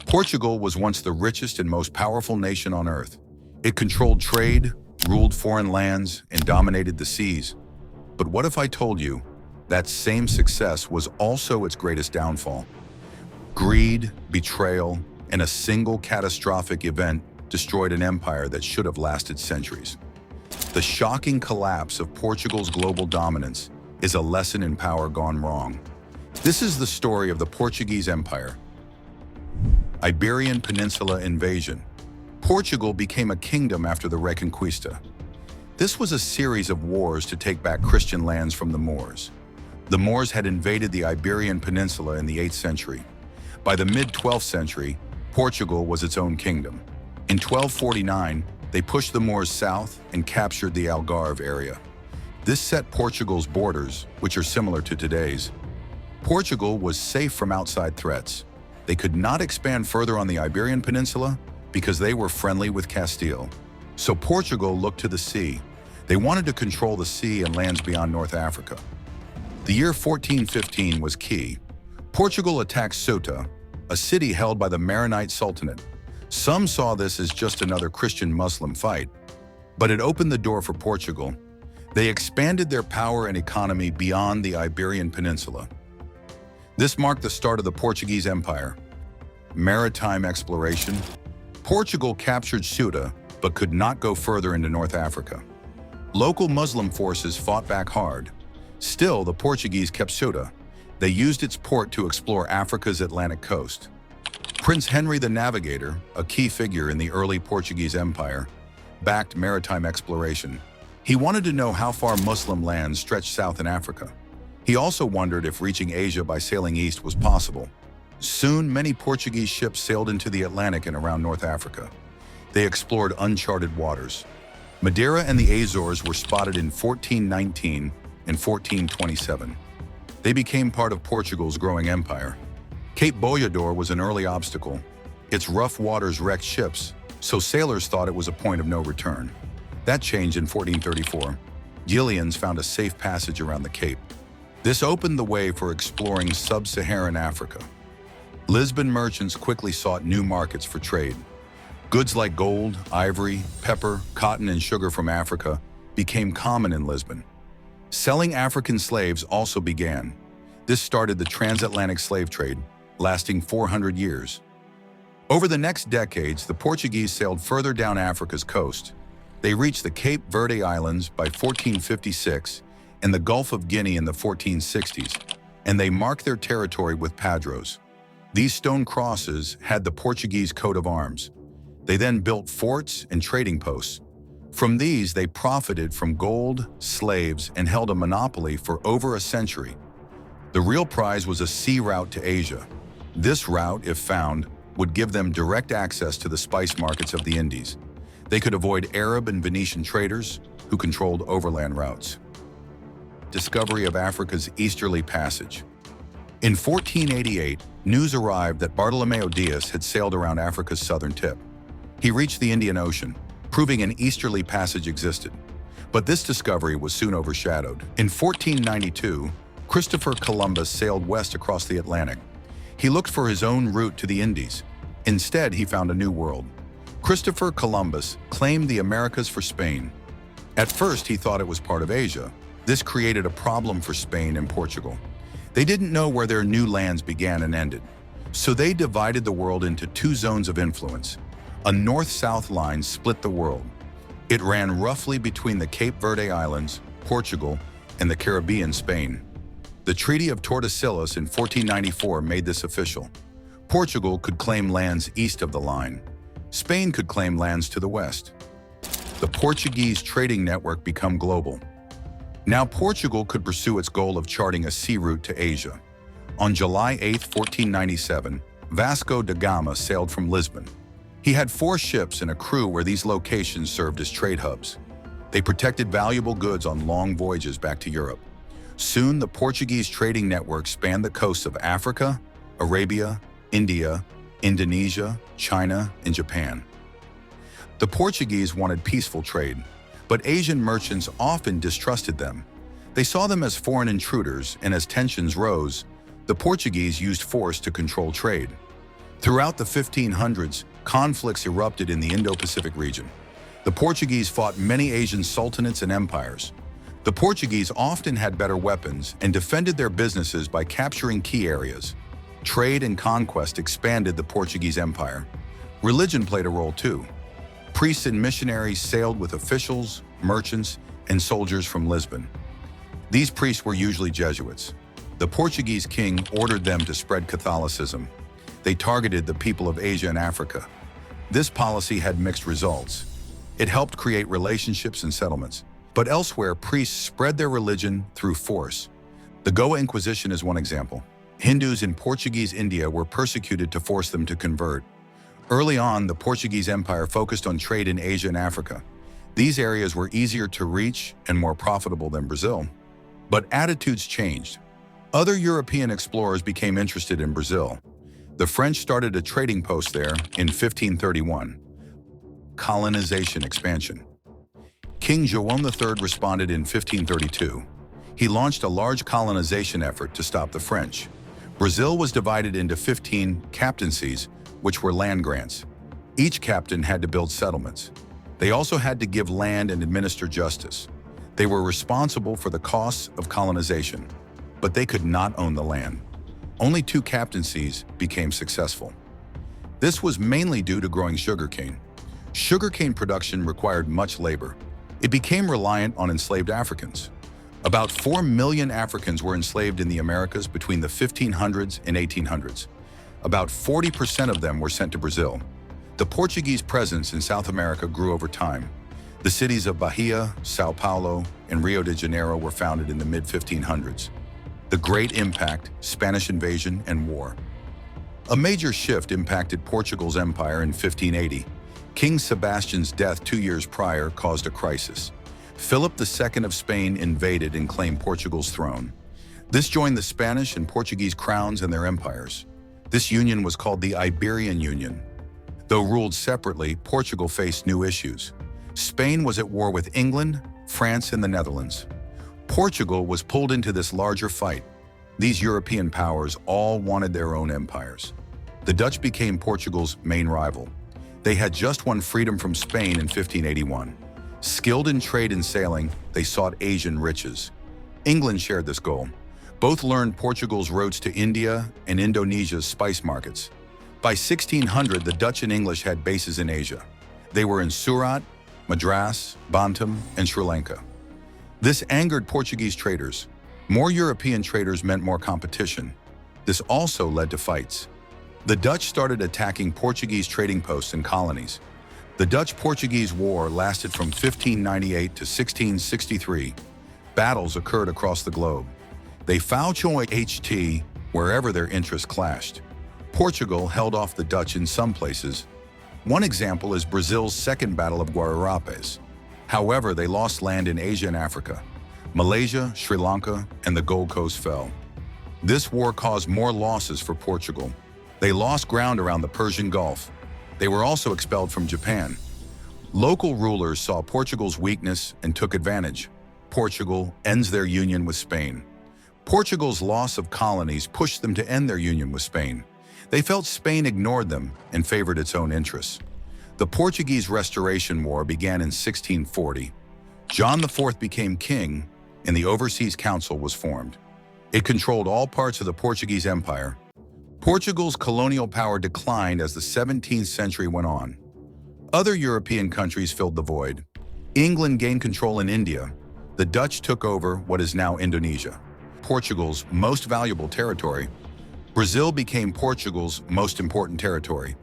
Portugal was once the richest and most powerful nation on earth. It controlled trade, ruled foreign lands, and dominated the seas. But what if I told you that same success was also its greatest downfall? Greed, betrayal, and a single catastrophic event destroyed an empire that should have lasted centuries. The shocking collapse of Portugal's global dominance is a lesson in power gone wrong. This is the story of the Portuguese Empire. Iberian Peninsula invasion. Portugal became a kingdom after the Reconquista. This was a series of wars to take back Christian lands from the Moors. The Moors had invaded the Iberian Peninsula in the 8th century. By the mid-12th century, Portugal was its own kingdom. In 1249, they pushed the Moors south and captured the Algarve area. This set Portugal's borders, which are similar to today's. Portugal was safe from outside threats. They could not expand further on the Iberian Peninsula because they were friendly with Castile. So Portugal looked to the sea. They wanted to control the sea and lands beyond North Africa. The year 1415 was key. Portugal attacked Ceuta, a city held by the Maronite Sultanate. Some saw this as just another Christian-Muslim fight, but it opened the door for Portugal. They expanded their power and economy beyond the Iberian Peninsula. This marked the start of the Portuguese Empire. Maritime exploration. Portugal captured Ceuta, but could not go further into North Africa. Local Muslim forces fought back hard. Still, the Portuguese kept Ceuta. They used its port to explore Africa's Atlantic coast. Prince Henry the Navigator, a key figure in the early Portuguese Empire, backed maritime exploration. He wanted to know how far Muslim lands stretched south in Africa. He also wondered if reaching Asia by sailing east was possible. Soon, many Portuguese ships sailed into the Atlantic and around North Africa. They explored uncharted waters. Madeira and the Azores were spotted in 1419 and 1427. They became part of Portugal's growing empire. Cape Boiador was an early obstacle. Its rough waters wrecked ships, so sailors thought it was a point of no return. That changed in 1434. Gillians found a safe passage around the Cape. This opened the way for exploring sub-Saharan Africa. Lisbon merchants quickly sought new markets for trade. Goods like gold, ivory, pepper, cotton, and sugar from Africa became common in Lisbon. Selling African slaves also began. This started the transatlantic slave trade, lasting 400 years. Over the next decades, the Portuguese sailed further down Africa's coast. They reached the Cape Verde Islands by 1456 and the Gulf of Guinea in the 1460s, and they marked their territory with padros. These stone crosses had the Portuguese coat of arms. They then built forts and trading posts. From these, they profited from gold, slaves, and held a monopoly for over a century. The real prize was a sea route to Asia. This route, if found, would give them direct access to the spice markets of the Indies. They could avoid Arab and Venetian traders who controlled overland routes. Discovery of Africa's easterly passage. In 1488, news arrived that Bartolomeo Diaz had sailed around Africa's southern tip. He reached the Indian Ocean, proving an easterly passage existed. But this discovery was soon overshadowed. In 1492, Christopher Columbus sailed west across the Atlantic. He looked for his own route to the Indies. Instead, he found a new world. Christopher Columbus claimed the Americas for Spain. At first, he thought it was part of Asia. This created a problem for Spain and Portugal. They didn't know where their new lands began and ended. So they divided the world into two zones of influence. A north-south line split the world. It ran roughly between the Cape Verde Islands, Portugal, and the Caribbean, Spain. The Treaty of Tordesillas in 1494 made this official. Portugal could claim lands east of the line. Spain could claim lands to the west. The Portuguese trading network became global. Now Portugal could pursue its goal of charting a sea route to Asia. On July 8, 1497, Vasco da Gama sailed from Lisbon. He had 4 ships and a crew where these locations served as trade hubs. They protected valuable goods on long voyages back to Europe. Soon, the Portuguese trading network spanned the coasts of Africa, Arabia, India, Indonesia, China, and Japan. The Portuguese wanted peaceful trade, but Asian merchants often distrusted them. They saw them as foreign intruders, and as tensions rose, the Portuguese used force to control trade. Throughout the 1500s, conflicts erupted in the Indo-Pacific region. The Portuguese fought many Asian sultanates and empires. The Portuguese often had better weapons and defended their businesses by capturing key areas. Trade and conquest expanded the Portuguese Empire. Religion played a role too. Priests and missionaries sailed with officials, merchants, and soldiers from Lisbon. These priests were usually Jesuits. The Portuguese king ordered them to spread Catholicism. They targeted the people of Asia and Africa. This policy had mixed results. It helped create relationships and settlements. But elsewhere, priests spread their religion through force. The Goa Inquisition is one example. Hindus in Portuguese India were persecuted to force them to convert. Early on, the Portuguese Empire focused on trade in Asia and Africa. These areas were easier to reach and more profitable than Brazil. But attitudes changed. Other European explorers became interested in Brazil. The French started a trading post there in 1531. Colonization expansion. King João III responded in 1532. He launched a large colonization effort to stop the French. Brazil was divided into 15 captaincies, which were land grants. Each captain had to build settlements. They also had to give land and administer justice. They were responsible for the costs of colonization, but they could not own the land. Only 2 captaincies became successful. This was mainly due to growing sugarcane. Sugarcane production required much labor. It became reliant on enslaved Africans. About 4 million Africans were enslaved in the Americas between the 1500s and 1800s. About 40% of them were sent to Brazil. The Portuguese presence in South America grew over time. The cities of Bahia, São Paulo, and Rio de Janeiro were founded in the mid-1500s. The Great Impact, Spanish invasion, and war. A major shift impacted Portugal's empire in 1580. King Sebastian's death 2 years prior caused a crisis. Philip II of Spain invaded and claimed Portugal's throne. This joined the Spanish and Portuguese crowns and their empires. This union was called the Iberian Union. Though ruled separately, Portugal faced new issues. Spain was at war with England, France, and the Netherlands. Portugal was pulled into this larger fight. These European powers all wanted their own empires. The Dutch became Portugal's main rival. They had just won freedom from Spain in 1581. Skilled in trade and sailing, they sought Asian riches. England shared this goal. Both learned Portugal's routes to India and Indonesia's spice markets. By 1600, the Dutch and English had bases in Asia. They were in Surat, Madras, Bantam, and Sri Lanka. This angered Portuguese traders. More European traders meant more competition. This also led to fights. The Dutch started attacking Portuguese trading posts and colonies. The Dutch-Portuguese War lasted from 1598 to 1663. Battles occurred across the globe. They fought wherever their interests clashed. Portugal held off the Dutch in some places. One example is Brazil's Second Battle of Guararapes. However, they lost land in Asia and Africa. Malaysia, Sri Lanka, and the Gold Coast fell. This war caused more losses for Portugal. They lost ground around the Persian Gulf. They were also expelled from Japan. Local rulers saw Portugal's weakness and took advantage. Portugal ends their union with Spain. Portugal's loss of colonies pushed them to end their union with Spain. They felt Spain ignored them and favored its own interests. The Portuguese Restoration War began in 1640. John IV became king, and the Overseas Council was formed. It controlled all parts of the Portuguese Empire. Portugal's colonial power declined as the 17th century went on. Other European countries filled the void. England gained control in India. The Dutch took over what is now Indonesia, Portugal's most valuable territory. Brazil became Portugal's most important territory.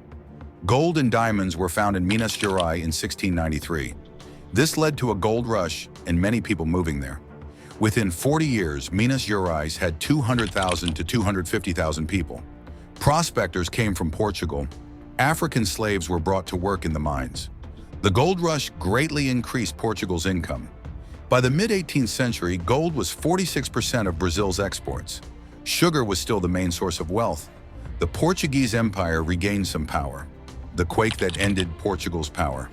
Gold and diamonds were found in Minas Gerais in 1693. This led to a gold rush and many people moving there. Within 40 years, Minas Gerais had 200,000 to 250,000 people. Prospectors came from Portugal. African slaves were brought to work in the mines. The gold rush greatly increased Portugal's income. By the mid-18th century, gold was 46% of Brazil's exports. Sugar was still the main source of wealth. The Portuguese Empire regained some power. The quake that ended Portugal's power.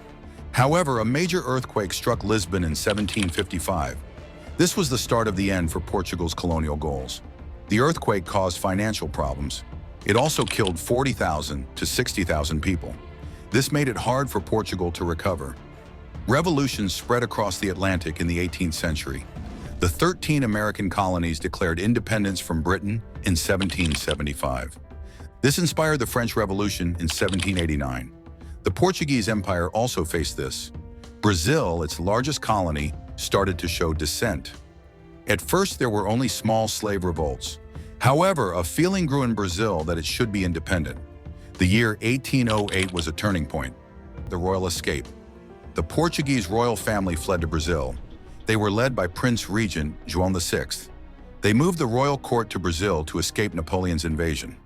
However, a major earthquake struck Lisbon in 1755. This was the start of the end for Portugal's colonial goals. The earthquake caused financial problems. It also killed 40,000 to 60,000 people. This made it hard for Portugal to recover. Revolutions spread across the Atlantic in the 18th century. The 13 American colonies declared independence from Britain in 1775. This inspired the French Revolution in 1789. The Portuguese Empire also faced this. Brazil, its largest colony, started to show dissent. At first, there were only small slave revolts. However, a feeling grew in Brazil that it should be independent. The year 1808 was a turning point. The royal escape. The Portuguese royal family fled to Brazil. They were led by Prince Regent João VI. They moved the royal court to Brazil to escape Napoleon's invasion.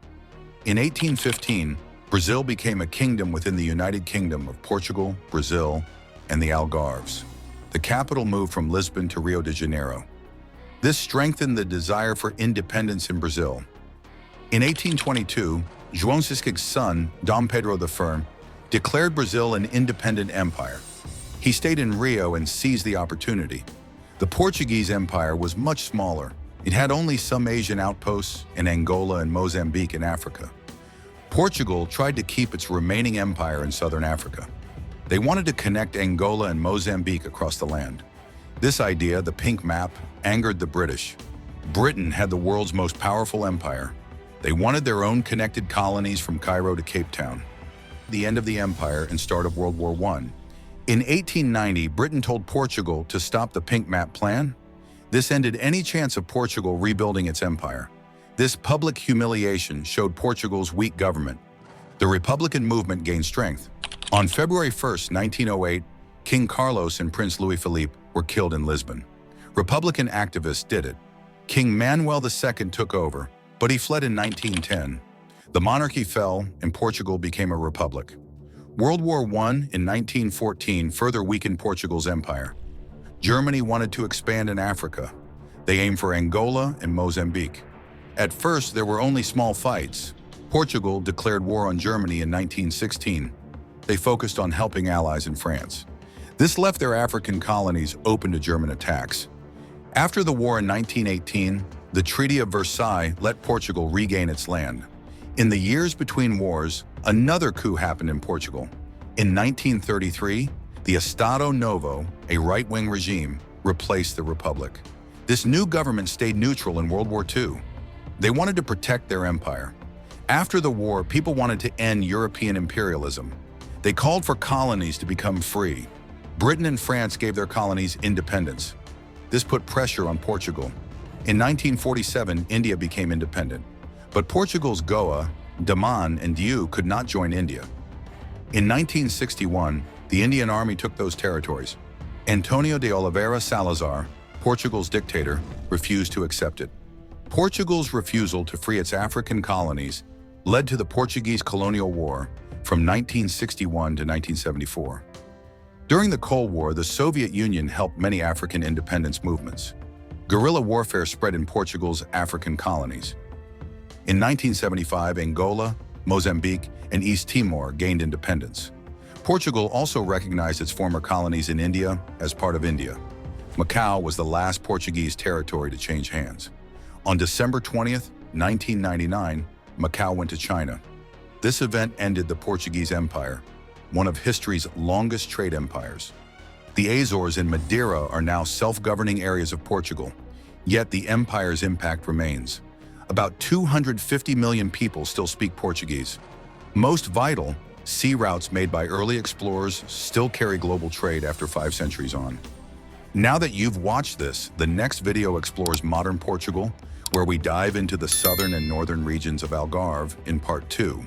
In 1815, Brazil became a kingdom within the United Kingdom of Portugal, Brazil, and the Algarves. The capital moved from Lisbon to Rio de Janeiro. This strengthened the desire for independence in Brazil. In 1822, João VI's son, Dom Pedro I, declared Brazil an independent empire. He stayed in Rio and seized the opportunity. The Portuguese Empire was much smaller. It had only some Asian outposts in Angola and Mozambique in Africa. Portugal tried to keep its remaining empire in southern Africa. They wanted to connect Angola and Mozambique across the land. This idea, the pink map, angered the British. Britain had the world's most powerful empire. They wanted their own connected colonies from Cairo to Cape Town. The end of the empire and start of World War I. In 1890, Britain told Portugal to stop the pink map plan. This ended any chance of Portugal rebuilding its empire. This public humiliation showed Portugal's weak government. The Republican movement gained strength. On February 1, 1908, King Carlos and Prince Louis Philippe were killed in Lisbon. Republican activists did it. King Manuel II took over, but he fled in 1910. The monarchy fell and Portugal became a republic. World War I in 1914 further weakened Portugal's empire. Germany wanted to expand in Africa. They aimed for Angola and Mozambique. At first, there were only small fights. Portugal declared war on Germany in 1916. They focused on helping allies in France. This left their African colonies open to German attacks. After the war in 1918, the Treaty of Versailles let Portugal regain its land. In the years between wars, another coup happened in Portugal. In 1933, the Estado Novo, a right-wing regime, replaced the Republic. This new government stayed neutral in World War II. They wanted to protect their empire. After the war, people wanted to end European imperialism. They called for colonies to become free. Britain and France gave their colonies independence. This put pressure on Portugal. In 1947, India became independent. But Portugal's Goa, Daman, and Diu could not join India. In 1961, the Indian army took those territories. Antonio de Oliveira Salazar, Portugal's dictator, refused to accept it. Portugal's refusal to free its African colonies led to the Portuguese colonial war from 1961 to 1974. During the Cold War, the Soviet Union helped many African independence movements. Guerrilla warfare spread in Portugal's African colonies. In 1975, Angola, Mozambique, and East Timor gained independence. Portugal also recognized its former colonies in India as part of India. Macau was the last Portuguese territory to change hands. On December 20, 1999, Macau went to China. This event ended the Portuguese Empire, one of history's longest trade empires. The Azores and Madeira are now self-governing areas of Portugal, yet the empire's impact remains. About 250 million people still speak Portuguese. Most vital, sea routes made by early explorers still carry global trade after 5 centuries on. Now that you've watched this, the next video explores modern Portugal, where we dive into the southern and northern regions of Algarve in part 2.